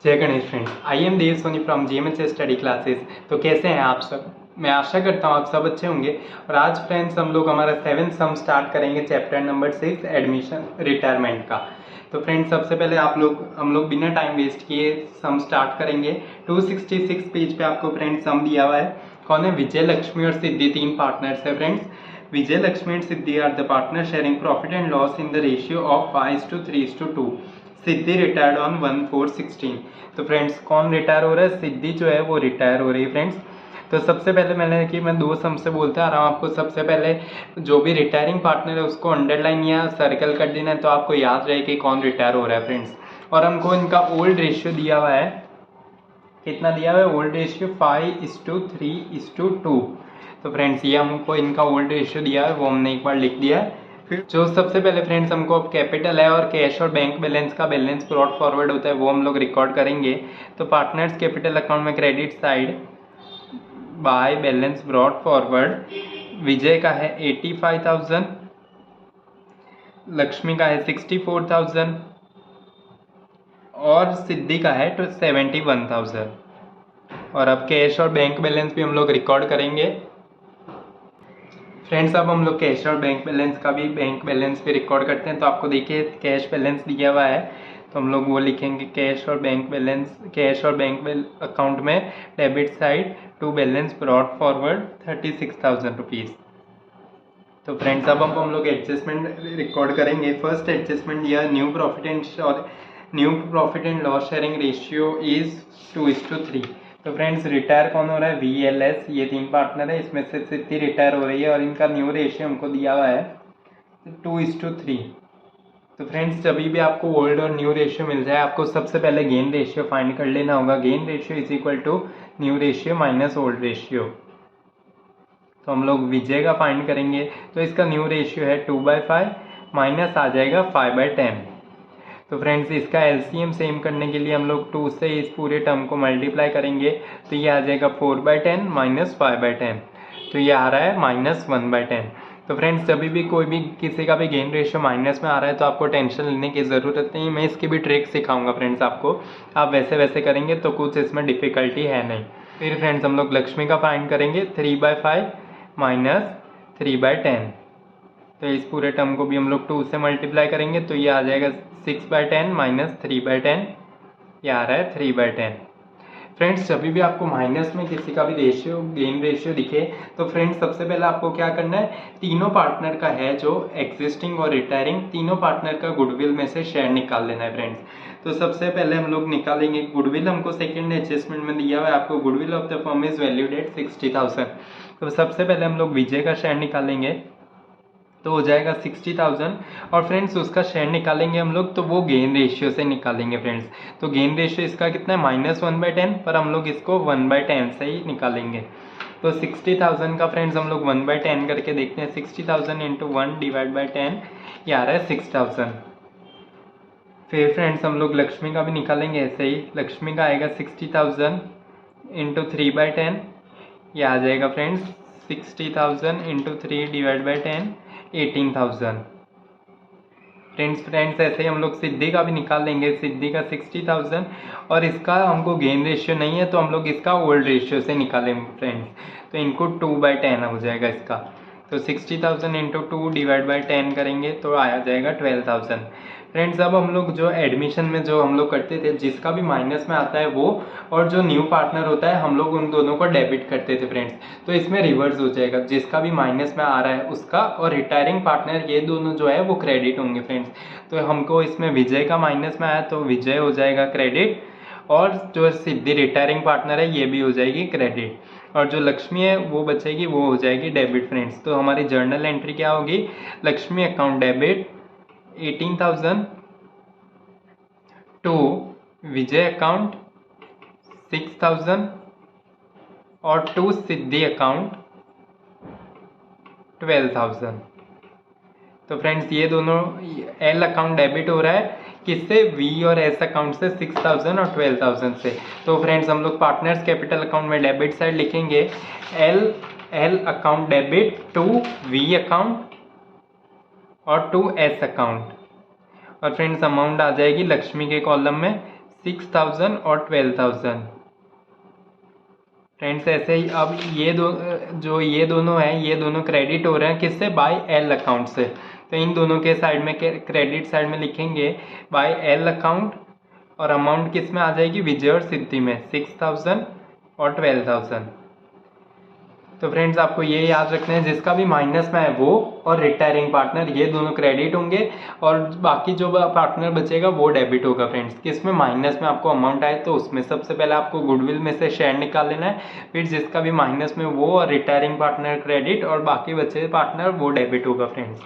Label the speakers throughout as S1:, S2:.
S1: जय Ganesh friends, I am Dev Soni from GMH study classes. तो कैसे हैं आप सब? मैं आशा करता हूँ आप सब अच्छे होंगे। और आज फ्रेंड्स हम लोग हमारा 7th सम स्टार्ट करेंगे, चैप्टर नंबर 6 एडमिशन रिटायरमेंट का। तो फ्रेंड्स सबसे पहले हम लोग बिना टाइम वेस्ट किए सम स्टार्ट करेंगे। 266 पेज पे आपको फ्रेंड्स सम दिया हुआ है। कौन है? विजय, लक्ष्मी और सिद्धि तीन पार्टनर्स है friends. Vijay, Lakshmi and Siddhi are the partner sharing profit and loss in the ratio of 5:3:2। Siddhi retired on 1/4/16। तो फ्रेंड्स कौन रिटायर हो रहा है? सिद्धि जो है वो रिटायर हो रही है फ्रेंड्स। तो सबसे पहले मैं दो सम से बोलते आ रहा हूँ आपको। सबसे पहले जो भी रिटायरिंग पार्टनर है उसको अंडरलाइन या सर्कल कर देना है, तो आपको याद रहे कि कौन रिटायर हो रहा है फ्रेंड्स। और हमको इनका ओल्ड रेशियो दिया हुआ है। कितना दिया हुआ है? Old ratio 5:3:2। तो फ्रेंड्स ये हमको इनका ओल्ड रेशियो दिया है, वो हमने एक बार लिख दिया है। फिर जो सबसे पहले फ्रेंड्स हमको अब कैपिटल है और कैश और बैंक बैलेंस का बैलेंस ब्रॉट फॉरवर्ड होता है, वो हम लोग रिकॉर्ड करेंगे। तो पार्टनर्स कैपिटल अकाउंट में credit side by balance brought forward Vijay का है 85,000, लक्ष्मी का है 64,000 और सिद्धि का है 71,000। और अब कैश और बैंक बैलेंस भी हम लोग रिकॉर्ड करेंगे फ्रेंड्स। अब हम लोग कैश और बैंक बैलेंस भी रिकॉर्ड करते हैं। तो आपको देखिए कैश बैलेंस दिया हुआ है, तो हम लोग वो लिखेंगे कैश और बैंक अकाउंट में debit side to balance brought forward 36,000 rupees. तो फ्रेंड्स अब हम लोग एडजस्टमेंट रिकॉर्ड करेंगे। फर्स्ट एडजस्टमेंट दिया new profit and loss sharing ratio is 2:3। तो फ्रेंड्स रिटायर कौन हो रहा है? VLS, ये तीन पार्टनर है, इसमें से सिद्धि रिटायर हो रही है और इनका न्यू रेशियो हमको दिया हुआ है 2:3। तो फ्रेंड्स जब भी आपको ओल्ड और न्यू रेशियो मिल जाए, आपको सबसे पहले गेन रेशियो फाइंड कर लेना होगा। Gain ratio is equal to new ratio minus old ratio. तो हम लोग विजय का फाइंड करेंगे, तो इसका न्यू रेशियो है 2/5 माइनस आ जाएगा 5/10। तो फ्रेंड्स इसका LCM सेम करने के लिए हम लोग 2 से इस पूरे टर्म को मल्टीप्लाई करेंगे, तो ये आ जाएगा 4/10 माइनस 5/10। तो ये आ रहा है -1/10। तो फ्रेंड्स जब भी कोई भी किसी का भी गेन रेशियो माइनस में आ रहा है तो आपको टेंशन लेने की ज़रूरत नहीं। मैं इसकी भी ट्रिक सिखाऊंगा फ्रेंड्स आपको, आप वैसे वैसे करेंगे तो कुछ इसमें डिफ़िकल्टी है नहीं। फिर फ्रेंड्स हम लोग लक्ष्मी का फाइंड करेंगे 3/5 माइनस 3/10। तो इस पूरे टर्म को भी हम लोग 2 से मल्टीप्लाई करेंगे, तो ये आ जाएगा 6/10 माइनस 3/10, ये आ रहा है 3/10। फ्रेंड्स जब भी आपको माइनस में किसी का भी गेन रेशियो दिखे, तो फ्रेंड्स सबसे पहले आपको क्या करना है? तीनों पार्टनर का है जो एग्जिस्टिंग और रिटायरिंग, तीनों पार्टनर का गुडविल में से शेयर निकाल लेना है फ्रेंड्स। तो सबसे पहले हम लोग निकालेंगे गुडविल। हमको सेकेंड एडजस्टमेंट में दिया हुआ है, आपको goodwill of the firm is valued at 60,000। तो सबसे पहले हम लोग विजय का शेयर निकालेंगे, तो हो जाएगा 60,000। और फ्रेंड्स उसका शेयर निकालेंगे हम लोग, तो वो गेन रेशियो से निकालेंगे फ्रेंड्स। तो गेन रेशियो इसका कितना है? -1/10, पर हम लोग इसको 1/10 से ही निकालेंगे। तो 60,000 का फ्रेंड्स हम लोग 1/10 करके देखते हैं। 60,000 इंटू 1/10, ये आ रहा है 6,000। फिर फ्रेंड्स हम लोग लक्ष्मी का भी निकालेंगे ऐसे ही। लक्ष्मी का आएगा 60,000 इंटू 3/10, ये आ जाएगा फ्रेंड्स 60,000 इंटू 3/10, 18,000। फ्रेंड्स ऐसे ही हम लोग सिद्धि का भी निकाल लेंगे। सिद्धि का 60,000 और इसका हमको गेन रेशियो नहीं है, तो हम लोग इसका ओल्ड रेशियो से निकालेंगे फ्रेंड्स। तो इनको 2/10 हो जाएगा इसका। तो 60,000 इंटू 2/10 करेंगे तो आया जाएगा 12,000। फ्रेंड्स अब हम लोग जो एडमिशन में जो हम लोग करते थे, जिसका भी माइनस में आता है वो और जो न्यू पार्टनर होता है, हम लोग उन दोनों को डेबिट करते थे फ्रेंड्स। तो इसमें रिवर्स हो जाएगा, जिसका भी माइनस में आ रहा है उसका और रिटायरिंग पार्टनर, ये दोनों जो है वो क्रेडिट होंगे फ्रेंड्स। तो हमको इसमें विजय का माइनस में आया तो विजय हो जाएगा क्रेडिट, और जो सिद्धि रिटायरिंग पार्टनर है ये भी हो जाएगी क्रेडिट, और जो लक्ष्मी है वो बचेगी, वो हो जाएगी डेबिट फ्रेंड्स। तो हमारी जर्नल एंट्री क्या होगी? Lakshmi account debit 18,000 to Vijay account 6,000 और टू सिद्धि अकाउंट 12,000। तो फ्रेंड्स ये दोनों एल अकाउंट डेबिट हो रहा है किससे? वी और एस अकाउंट से 6,000 और 12,000 से। तो फ्रेंड्स हम लोग पार्टनर्स कैपिटल अकाउंट में डेबिट साइड लिखेंगे L account debit to V account और टू एस अकाउंट। और फ्रेंड्स अमाउंट आ जाएगी लक्ष्मी के कॉलम में 6,000 और 12,000। फ्रेंड्स ऐसे ही अब ये दोनों हैं, ये दोनों क्रेडिट हो रहे हैं किससे, बाय एल अकाउंट से। तो इन दोनों के साइड में क्रेडिट साइड में लिखेंगे बाय एल अकाउंट, और अमाउंट किस में आ जाएगी, विजय और सिद्धि में, 6,000 और 12,000। तो फ्रेंड्स आपको ये याद रखना है, जिसका भी माइनस में है वो और रिटायरिंग पार्टनर ये दोनों क्रेडिट होंगे, और बाकी जो पार्टनर बचेगा वो डेबिट होगा। फ्रेंड्स किसमें, माइनस में आपको अमाउंट आए तो उसमें सबसे पहले आपको गुडविल में से शेयर निकाल लेना है, फिर जिसका भी माइनस में वो और रिटायरिंग पार्टनर क्रेडिट और बाकी बचे पार्टनर वो डेबिट होगा। फ्रेंड्स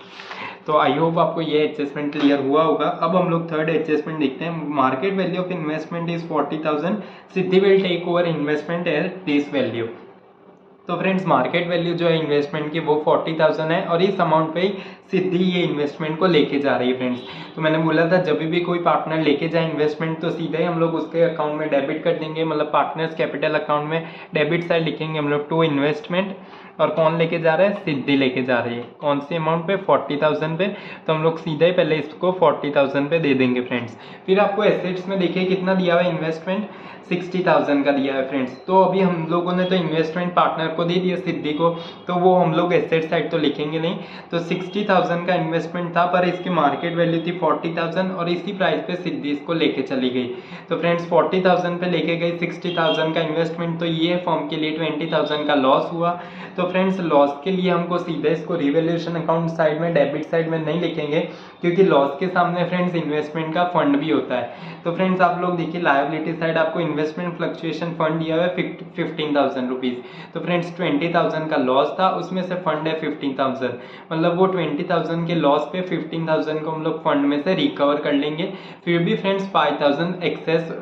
S1: तो आई होप आपको ये एडजस्टमेंट क्लियर हुआ होगा। अब हम लोग थर्ड एडजस्टमेंट देखते हैं। Market value of investment is 40,000, Siddhi will take over investment at this value. तो फ्रेंड्स मार्केट वैल्यू जो है इन्वेस्टमेंट की वो 40,000 है, और इस अमाउंट पे ही सिद्धि ये इन्वेस्टमेंट को लेके जा रही है। फ्रेंड्स तो मैंने बोला था जब भी कोई पार्टनर लेके जाए इन्वेस्टमेंट तो सीधे ही हम लोग उसके अकाउंट में डेबिट कर देंगे, मतलब पार्टनर्स कैपिटल अकाउंट में डेबिट साइड लिखेंगे हम लोग टू इन्वेस्टमेंट। और कौन लेके जा रहा है, सिद्धि लेके जा रही है। कौन सी अमाउंट पे, 40,000 पे। तो हम लोग सीधा ही पहले इसको 40,000 पे दे देंगे। फ्रेंड्स फिर आपको एसेट्स में देखिए कितना दिया हुआ है, इन्वेस्टमेंट 60,000 का दिया है। फ्रेंड्स तो अभी हम लोगों ने तो इन्वेस्टमेंट पार्टनर को दे दिया, सिद्धि को, तो वो हम लोग एसेट साइड तो लिखेंगे नहीं। तो 60,000 का इन्वेस्टमेंट था, पर इसकी मार्केट वैल्यू थी 40,000, और इसी प्राइस पे सिद्धि इसको लेके चली गई। तो फ्रेंड्स 40,000 पे लेके गई 60,000 का इन्वेस्टमेंट, तो ये फर्म के लिए 20,000 का लॉस हुआ। तो फ्रेंड्स लॉस के लिए हमको सीधे इसको रिवैल्यूएशन अकाउंट साइड में डेबिट साइड में नहीं लिखेंगे, क्योंकि लॉस के सामने फ्रेंड्स इन्वेस्टमेंट का फंड भी होता है। तो फ्रेंड्स आप लोग देखिए लायबिलिटी साइड आपको इन्वेस्टमेंट फ्लक्चुएशन फंड दिया हुआ है 15,000 रुपीज। तो फ्रेंड्स 20,000 का लॉस था, उसमें से फंड है 15,000, मतलब वो 20,000 के लॉस पे 15,000 को हम लोग फंड में से रिकवर कर लेंगे। फिर भी फ्रेंड्स 5,000 एक्सेस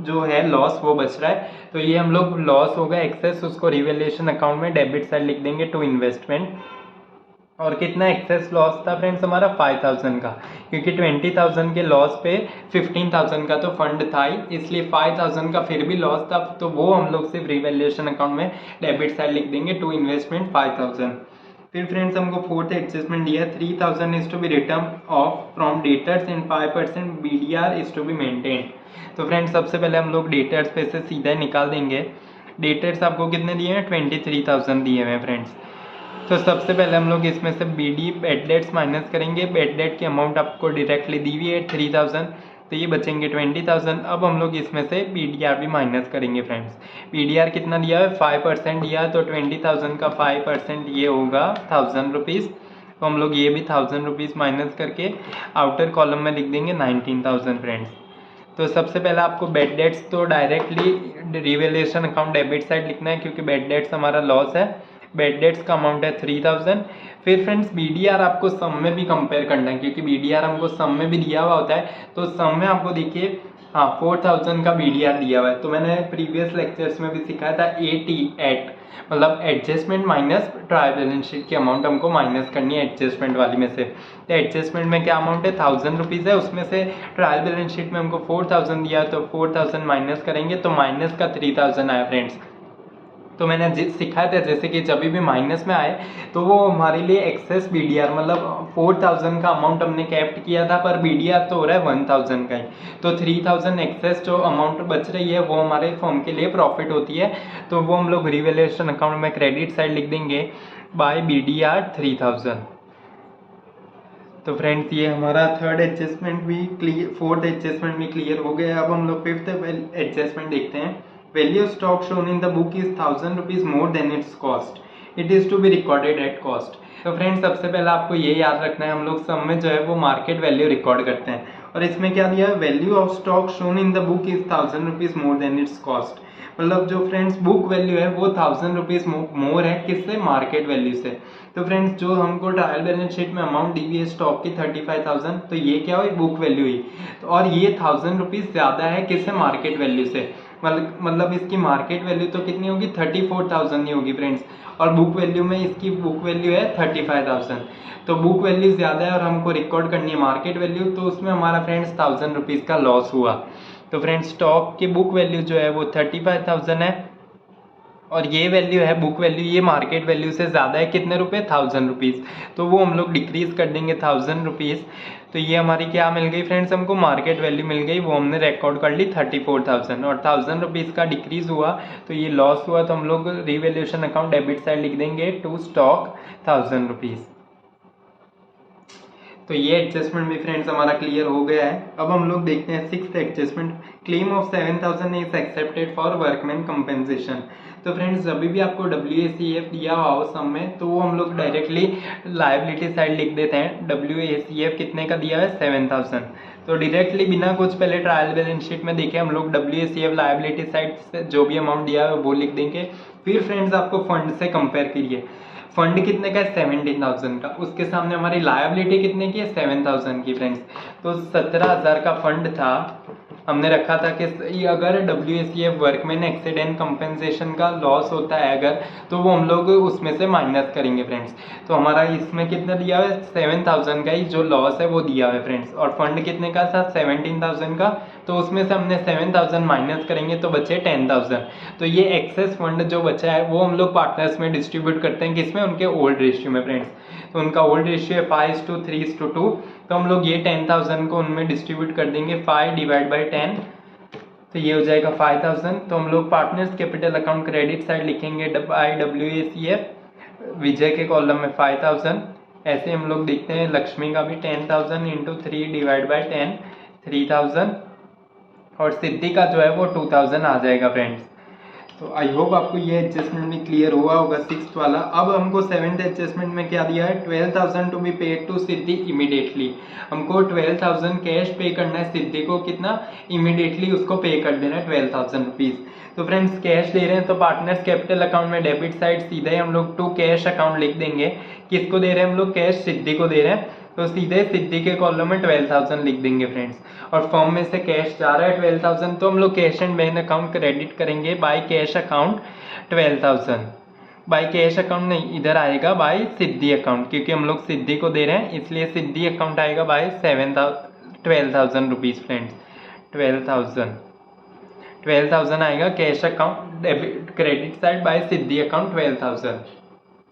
S1: जो है लॉस वो बच रहा है, तो ये हम लोग लॉस होगा एक्सेस, उसको रिवैल्यूएशन अकाउंट में डेबिट साइड लिख देंगे टू इन्वेस्टमेंट। और कितना एक्सेस लॉस था फ्रेंड्स हमारा, 5,000 का, क्योंकि 20,000 के लॉस पे 15,000 का तो फंड था ही, इसलिए 5,000 का फिर भी लॉस था, तो वो हम लोग सिर्फ रिवैल्यूएशन अकाउंट में डेबिट साइड लिख देंगे टू इन्वेस्टमेंट 5,000। फिर फ्रेंड्स हमको फोर्थ एडजस्टमेंट दिया है, 3,000 is to be return off from debtors and 5% BDR is to be maintain. तो फ्रेंड्स सबसे पहले हम लोग डेटर्स पे से सीधा निकाल देंगे। डेटर्स आपको कितने दिए हैं, 23,000 दिए हुए हैं। फ्रेंड्स तो सबसे पहले हम लोग इसमें से BD बेड डेट्स माइनस करेंगे। बेड डेट की अमाउंट आपको डायरेक्टली दी हुई है 3,000, तो ये बचेंगे 20,000। अब हम लोग इसमें से BDR भी माइनस करेंगे। फ्रेंड्स BDR कितना दिया है, 5% दिया है, तो 20,000 का 5% ये होगा 1,000 रुपीज़। तो हम लोग ये भी 1,000 रुपीज़ माइनस करके आउटर कॉलम में लिख देंगे 19,000। फ्रेंड्स तो सबसे पहले आपको बेड डेट्स तो directly revaluation account debit side लिखना है, क्योंकि बेड डेट्स हमारा लॉस है। बेड डेट्स का अमाउंट है 3,000। फिर फ्रेंड्स BDR आपको सम में भी कंपेयर करना है, क्योंकि BDR हमको सम में भी दिया हुआ होता है। तो सम में आपको देखिए 4,000 का BDR दिया हुआ है। तो मैंने प्रीवियस लेक्चर्स में भी सिखाया था 88, मतलब adjustment minus trial balance sheet की अमाउंट हमको माइनस करनी है एडजस्टमेंट वाली में से। तो एडजस्टमेंट में क्या अमाउंट है, 1,000 रुपीज़ है, उसमें से ट्रायल बैलेंस शीट में हमको 4,000 दिया, तो 4,000 माइनस करेंगे तो माइनस का 3,000 आया। फ्रेंड्स तो मैंने सिखाया था जैसे कि जब भी माइनस में आए तो वो हमारे लिए एक्सेस BDR, मतलब 4,000 का अमाउंट हमने कैप्ट किया था, पर BDR तो हो रहा है 1,000 का ही। तो 3,000 एक्सेस जो अमाउंट बच रही है वो हमारे फर्म के लिए प्रॉफिट होती है, तो वो हम लोग रिवैल्यूएशन अकाउंट में क्रेडिट साइड लिख देंगे बाय BDR 3,000। तो फ्रेंड्स ये हमारा थर्ड एडजस्टमेंट भी क्लियर, फोर्थ एडजस्टमेंट भी क्लियर हो गया। अब हम लोग फिफ्थ एडजस्टमेंट देखते हैं। Value of stock shown in the book is 1,000 rupees more than its cost, it is to be recorded at cost. तो फ्रेंड्स सबसे पहले आपको ये याद रखना है, हम लोग सब में जो है वो मार्केट वैल्यू रिकॉर्ड करते हैं, और इसमें क्या दिया है, value of stock shown in the book is 1,000 rupees more than its cost. मतलब जो फ्रेंड्स बुक वैल्यू है वो 1,000 रुपीज मोर है, किससे, मार्केट वैल्यू से। तो फ्रेंड्स जो हमको ट्रायल बैलेंस शीट में अमाउंट दी हुई है स्टॉक की 35,000, तो ये क्या हुई, बुक वैल्यू हुई। तो और ये 1,000 रुपीज ज्यादा है किससे, मार्केट वैल्यू से। मतलब इसकी मार्केट वैल्यू तो कितनी होगी, 34,000 ही होगी फ्रेंड्स, और बुक वैल्यू में इसकी बुक वैल्यू है 35,000। तो बुक वैल्यू ज्यादा है और हमको रिकॉर्ड करनी है मार्केट वैल्यू, तो उसमें हमारा फ्रेंड्स 1,000 रुपीज का लॉस हुआ। तो फ्रेंड्स स्टॉक की बुक वैल्यू जो है वो 35,000 है, और ये वैल्यू है बुक वैल्यू, ये मार्केट वैल्यू से ज़्यादा है, कितने रुपए, 1,000 रुपीज़। तो वो हम लोग डिक्रीज कर देंगे 1,000 रुपीज़ तो ये हमारी क्या मिल गई फ्रेंड्स, हमको मार्केट वैल्यू मिल गई, वो हमने रिकॉर्ड कर ली 34,000 और 1000 रुपीज़ का डिक्रीज हुआ तो ये लॉस हुआ, तो हम लोग रिवैल्यूएशन अकाउंट डेबिट साइड लिख देंगे टू स्टॉक 1000 रुपीज़। तो ये एडजस्टमेंट भी फ्रेंड्स हमारा क्लियर हो गया है। अब हम लोग देखते हैं sixth adjustment, claim of 7000 is accepted for workman compensation. तो फ्रेंड्स जब भी आपको WACF दिया हुआ हो सम में तो वो हम लोग डायरेक्टली लायबिलिटी साइड लिख देते हैं। WACF कितने का दिया है, 7000, तो डायरेक्टली बिना कुछ पहले ट्रायल बैलेंस शीट में देखे हम लोग WACF लायबिलिटी साइड से जो भी अमाउंट दिया है वो लिख देंगे। फिर फ्रेंड्स आपको फंड से कंपेयर करिए, फंड कितने का है, 17,000 का, उसके सामने हमारी लायबिलिटी कितने की है, 7,000 की फ्रेंड्स। तो 17,000 का फंड था, हमने रखा था कि अगर WACF वर्कमैन एक्सीडेंट कंपेंसेशन का लॉस होता है अगर, तो वो हम लोग उसमें से माइनस करेंगे फ्रेंड्स। तो हमारा इसमें कितना दिया हुआ है, 7,000 का ही जो लॉस है वो दिया हुआ है फ्रेंड्स, और फंड कितने का था, 17,000 का, तो उसमें से हमने 7,000 माइनस करेंगे तो बचे 10,000। तो ये एक्सेस फंड जो बचा है वो हम लोग पार्टनर्स में डिस्ट्रीब्यूट करते हैं, किसमें, उनके ओल्ड रेशियो में फ्रेंड्स। तो उनका ओल्ड रेशियो है 5:3:2, तो हम लोग ये 10,000 को उनमें डिस्ट्रीब्यूट कर देंगे 5 डिवाइड बाई 10, तो ये हो जाएगा 5,000। तो हम लोग partners capital account credit side लिखेंगे बाई WACF, विजय के कॉलम में 5,000। ऐसे हम लोग देखते हैं लक्ष्मी का भी 10,000 इंटू 3 डिवाइड बाई 10, 3,000, और सिद्धि का जो है वो 2,000 आ जाएगा फ्रेंड्स। तो आई होप आपको ये एडजस्टमेंट भी क्लियर हुआ होगा सिक्स्थ वाला। अब हमको सेवेंथ एडजस्टमेंट में क्या दिया है, 12,000 to be paid to Siddhi immediately. हमको 12,000 कैश पे करना है सिद्धि को, कितना, इमीडिएटली उसको पे कर देना है 12,000 रुपीज़। तो फ्रेंड्स कैश दे रहे हैं तो पार्टनर्स कैपिटल अकाउंट में डेबिट साइड सीधे हम लोग टू कैश अकाउंट लिख देंगे। किसको दे रहे हैं हम लोग, कैश सिद्धि को दे रहे हैं, तो सीधे सिद्धि के कॉलम में 12,000 लिख देंगे फ्रेंड्स। और फॉर्म में से कैश जा रहा है 12,000, तो हम लोग cash and bank account credit करेंगे by cash account 12,000। By cash account नहीं, इधर आएगा बाय सिद्धि अकाउंट, क्योंकि हम लोग सिद्धि को दे रहे हैं इसलिए सिद्धि अकाउंट आएगा बाय 12,000 रुपीज़ फ्रेंड्स। 12,000 आएगा cash account debit credit side by Siddhi account 12,000।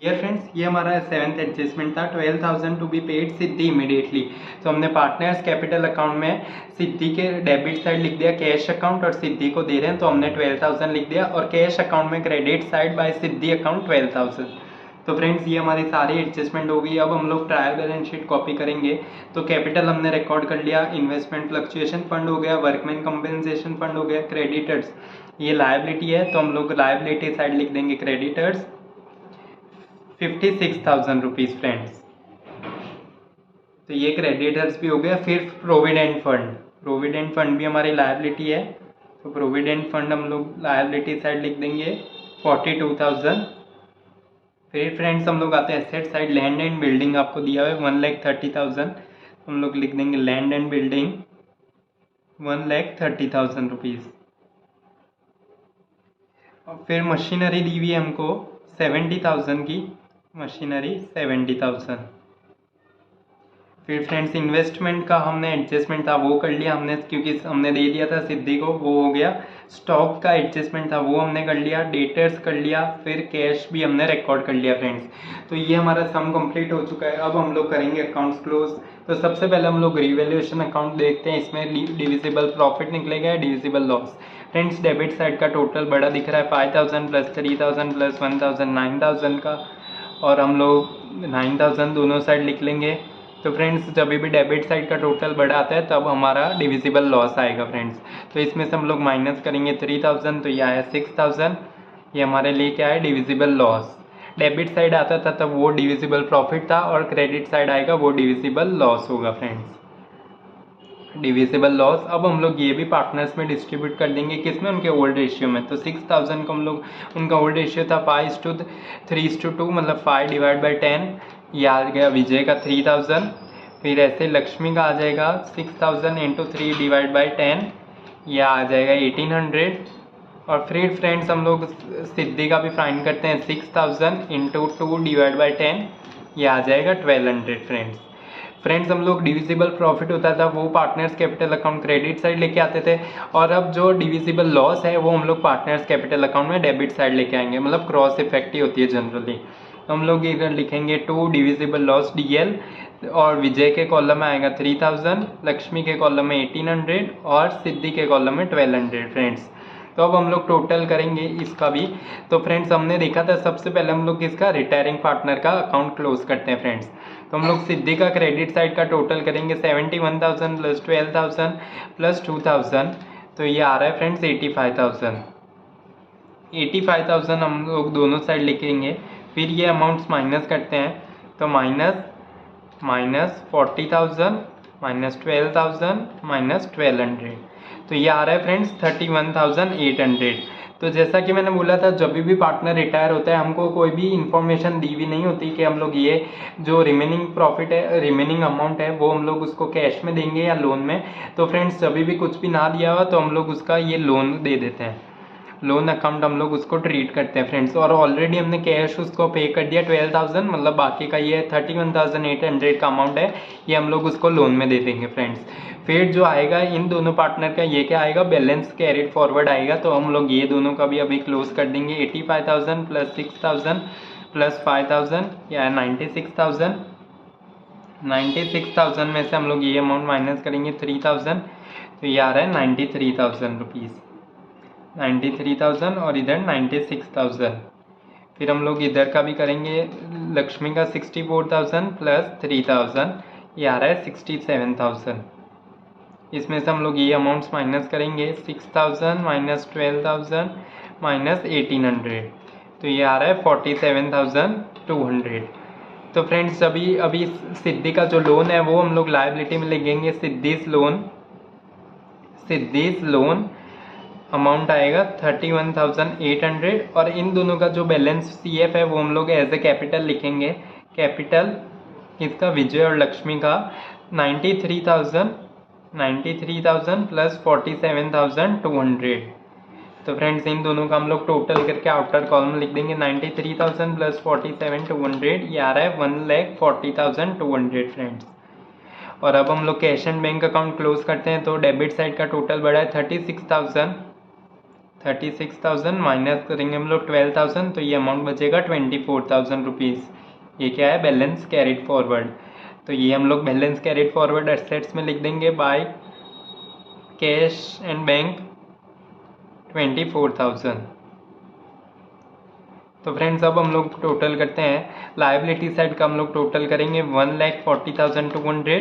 S1: ये फ्रेंड्स ये हमारा सेवेंथ एडजस्टमेंट था, 12,000 to be paid Siddhi immediately. तो हमने पार्टनर्स कैपिटल अकाउंट में सिद्धि के डेबिट साइड लिख दिया कैश अकाउंट, और सिद्धि को दे रहे हैं तो हमने 12,000 लिख दिया, और कैश अकाउंट में credit side by Siddhi account 12,000। तो फ्रेंड्स ये हमारी सारी एडजस्टमेंट हो गई। अब हम लोग ट्रायल बैलेंस शीट कॉपी करेंगे। तो कैपिटल हमने रिकॉर्ड कर लिया, इन्वेस्टमेंट फ्लक्चुएशन फंड हो गया, वर्कमैन कंपेंसेशन फंड हो गया, क्रेडिटर्स ये लायबिलिटी है तो हम लोग लायबिलिटी साइड लिख देंगे क्रेडिटर्स 56,000 रुपीज़ फ्रेंड्स। तो ये क्रेडिटर्स भी हो गया। फिर प्रोविडेंट फंड, प्रोविडेंट फंड भी हमारी लायबिलिटी है, तो प्रोविडेंट फंड हम लोग लायबिलिटी साइड लिख देंगे 42,000। फिर फ्रेंड्स हम लोग आते हैं asset side, land and building आपको दिया हुआ है 1,30,000, हम लोग लिख देंगे लैंड एंड बिल्डिंग 1,30,000 रुपीज़। और फिर मशीनरी दी हुई है हमको 70,000 की, मशीनरी 70,000। फिर फ्रेंड्स इन्वेस्टमेंट का हमने एडजस्टमेंट था वो कर लिया हमने, क्योंकि हमने दे दिया था सिद्धि को, वो हो गया। स्टॉक का एडजस्टमेंट था वो हमने कर लिया, डेटर्स कर लिया, फिर कैश भी हमने रिकॉर्ड कर लिया फ्रेंड्स। तो ये हमारा सम कंप्लीट हो चुका है। अब हम लोग करेंगे अकाउंट्स क्लोज। तो सबसे पहले हम लोग रिवैल्यूएशन अकाउंट देखते हैं, इसमें डिविजिबल प्रॉफिट निकलेगा, divisible loss. Friends debit side का टोटल बड़ा दिख रहा है 5,000 प्लस 3,000 प्लस 1,000 9,000 का, और हम लोग 9,000 दोनों साइड लिख लेंगे। तो फ्रेंड्स जब भी डेबिट साइड का टोटल बड़ा आता है तब हमारा डिविजिबल लॉस आएगा फ्रेंड्स। तो इसमें से हम लोग माइनस करेंगे 3,000, तो ये आया 6,000, ये हमारे लिए क्या है, डिविजिबल लॉस। डेबिट साइड आता था तब वो डिविजिबल प्रॉफिट था, और क्रेडिट साइड आएगा वो डिविजिबल लॉस होगा फ्रेंड्स, डिविजिबल लॉस। अब हम लोग ये भी पार्टनर्स में डिस्ट्रीब्यूट कर देंगे, किसमें, उनके ओल्ड रेशियो में। तो 6,000 को हम लोग, उनका ओल्ड रेशियो था 5:3:2, मतलब 5 डिवाइड बाई 10, ये आ गया विजय का 3,000। फिर ऐसे लक्ष्मी का आ जाएगा 6,000 इंटू 3 डिवाइड बाई 10, यह आ जाएगा 1,800। और फिर फ्रेंड्स हम लोग सिद्धि का भी फाइंड करते हैं, 6,000 इंटू 2 डिवाइड बाई 10, यह आ जाएगा 1,200 फ्रेंड्स हम लोग डिविजिबल प्रॉफिट होता था वो partners capital account credit side लेके आते थे, और अब जो डिविजिबल लॉस है वो हम लोग पार्टनर्स कैपिटल अकाउंट में डेबिट साइड लेके आएंगे, मतलब क्रॉस इफेक्ट ही होती है जनरली। तो हम लोग इधर लिखेंगे 2 डिविजिबल लॉस DL और विजय के कॉलम में आएगा 3000, लक्ष्मी के कॉलम में 1800 और सिद्धि के कॉलम में 1200 फ्रेंड्स। तो अब हम लोग टोटल करेंगे इसका भी। तो फ्रेंड्स हमने देखा था सबसे पहले हम लोग इसका रिटायरिंग पार्टनर का अकाउंट क्लोज करते हैं फ्रेंड्स। तो हम लोग सिद्धि का क्रेडिट साइड का टोटल करेंगे 71,000 प्लस 12,000 प्लस 2,000, तो ये आ रहा है फ्रेंड्स 85,000। 85,000 हम लोग दोनों साइड लिखेंगे, फिर ये अमाउंट्स माइनस करते हैं। तो माइनस 40,000 माइनस 12,000 माइनस 1200, तो ये आ रहा है फ्रेंड्स 31,800। तो जैसा कि मैंने बोला था जब भी पार्टनर रिटायर होता है हमको कोई भी इन्फॉर्मेशन दी हुई नहीं होती कि हम लोग ये जो रिमेनिंग प्रॉफिट है, रिमेनिंग अमाउंट है, वो हम लोग उसको कैश में देंगे या लोन में। तो फ्रेंड्स जब भी कुछ भी ना दिया हुआ तो हम लोग उसका ये लोन दे देते हैं, लोन अकाउंट हम लोग उसको ट्रीट करते हैं फ्रेंड्स। और ऑलरेडी हमने कैश उसको पे कर दिया 12,000, मतलब बाकी का ये 31,800 का अमाउंट है, ये हम लोग उसको लोन में दे देंगे फ्रेंड्स। फिर जो आएगा इन दोनों पार्टनर का ये क्या आएगा, बैलेंस कैरिड फॉरवर्ड आएगा। तो हम लोग ये दोनों का भी अभी क्लोज कर देंगे। 85,000 प्लस 6,000 प्लस 5,000 या 96,000। 96,000 में से हम लोग ये अमाउंट माइनस करेंगे 3,000, तो ये आ रहा है 93,000 रुपीज़। 93,000 और इधर 96,000। फिर हम लोग इधर का भी करेंगे, लक्ष्मी का 64,000 प्लस 3,000, ये आ रहा है 67,000। इसमें से हम लोग ये अमाउंट्स माइनस करेंगे, 6,000 माइनस 12,000 माइनस 1,800, तो ये आ रहा है 47,200। तो फ्रेंड्स अभी सिद्धि का जो लोन है वो हम लोग लायबिलिटी में लिखेंगे, सिद्धिस लोन अमाउंट आएगा 31,800। और इन दोनों का जो बैलेंस CF है वो हम लोग एज ए कैपिटल लिखेंगे। कैपिटल इसका विजय और लक्ष्मी का 93,000 प्लस 47,200। तो फ्रेंड्स इन दोनों का हम लोग टोटल करके आउटर कॉलम लिख देंगे, 93,000 प्लस 47,200, ये आ रहा है 1,40,200 फ्रेंड्स। और अब हम लोग cash and bank account close करते हैं। तो डेबिट साइड का टोटल बढ़ा है 36,000 माइनस करेंगे हम लोग 12,000, तो ये अमाउंट बचेगा 24,000 रुपीज़। ये क्या है, बैलेंस कैरिड फॉरवर्ड। तो ये हम लोग बैलेंस कैरिड फॉरवर्ड एसेट्स में लिख देंगे बाय कैश एंड बैंक 24,000। तो फ्रेंड्स अब हम लोग टोटल करते हैं, लायबिलिटी साइड का हम लोग टोटल करेंगे 1,40,200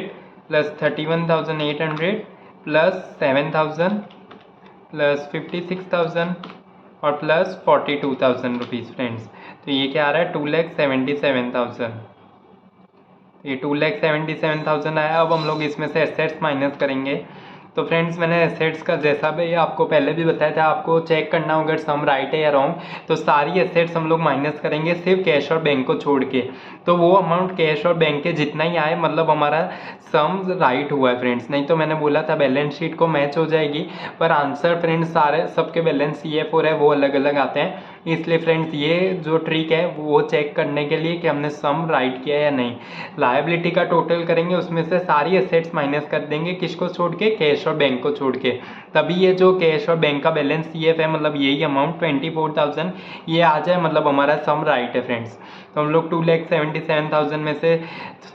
S1: प्लस 31,800 प्लस 7,000 प्लस 56,000 और प्लस 42,000 रुपीज़ फ्रेंड्स। तो ये क्या आ रहा है, 2,77,000। ये 2,77,000 आया। अब हम लोग इसमें से एसेट्स माइनस करेंगे। तो फ्रेंड्स मैंने एसेट्स का जैसा भी आपको पहले भी बताया था, आपको चेक करना होगा अगर सम राइट है या रॉन्ग। तो सारी एसेट्स हम लोग माइनस करेंगे सिर्फ कैश और बैंक को छोड़ के। तो वो अमाउंट कैश और बैंक के जितना ही आए मतलब हमारा सम राइट हुआ है फ्रेंड्स। नहीं तो मैंने बोला था बैलेंस शीट को मैच हो जाएगी, पर आंसर फ्रेंड्स सारे सबके बैलेंस CF हो रहा है वो अलग अलग आते हैं। इसलिए फ्रेंड्स ये जो ट्रिक है वो चेक करने के लिए कि हमने सम राइट किया है या नहीं। लायबिलिटी का टोटल करेंगे, उसमें से सारी एसेट्स माइनस कर देंगे, किसको छोड़ के, कैश और बैंक को छोड़ के। तभी ये जो कैश और बैंक का बैलेंस CF है मतलब यही अमाउंट 24,000 ये आ जाए, मतलब हमारा सम राइट है फ्रेंड्स। तो हम लोग 2,77,000 में से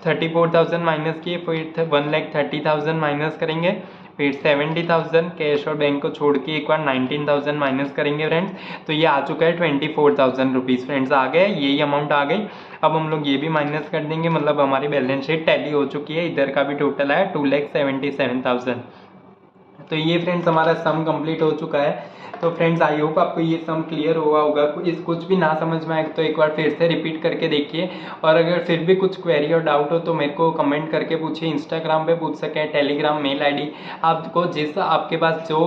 S1: 34,000 माइनस किए, फिर 1,30,000 माइनस करेंगे, फिर 70,000 कैश और बैंक को छोड़ के एक बार 19,000 माइनस करेंगे फ्रेंड्स। तो ये आ चुका है 24,000 रुपीज़ फ्रेंड्स, आ गए, यही अमाउंट आ गई। अब हम लोग ये भी माइनस कर देंगे, मतलब हमारी बैलेंस शीट टैली हो चुकी है। इधर का भी टोटल आया 2,77,000। तो ये फ्रेंड्स हमारा सम कंप्लीट हो चुका है। तो फ्रेंड्स आई होप आपको ये सम क्लियर हुआ होगा। इस कुछ भी ना समझ में आए तो एक बार फिर से रिपीट करके देखिए, और अगर फिर भी कुछ क्वेरी और डाउट हो तो मेरे को कमेंट करके पूछिए। इंस्टाग्राम पे पूछ सकें, टेलीग्राम मेल ID आपको जिस आपके पास जो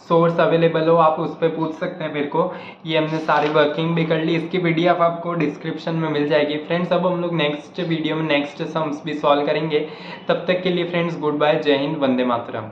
S1: सोर्स अवेलेबल हो आप उस पर पूछ सकते हैं मेरे को। ये हमने सारी वर्किंग भी कर ली, इसकी PDF आपको डिस्क्रिप्शन में मिल जाएगी फ्रेंड्स। अब हम लोग नेक्स्ट वीडियो में नेक्स्ट सम्स भी सॉल्व करेंगे। तब तक के लिए फ्रेंड्स गुड बाय, जय हिंद, वंदे मातरम।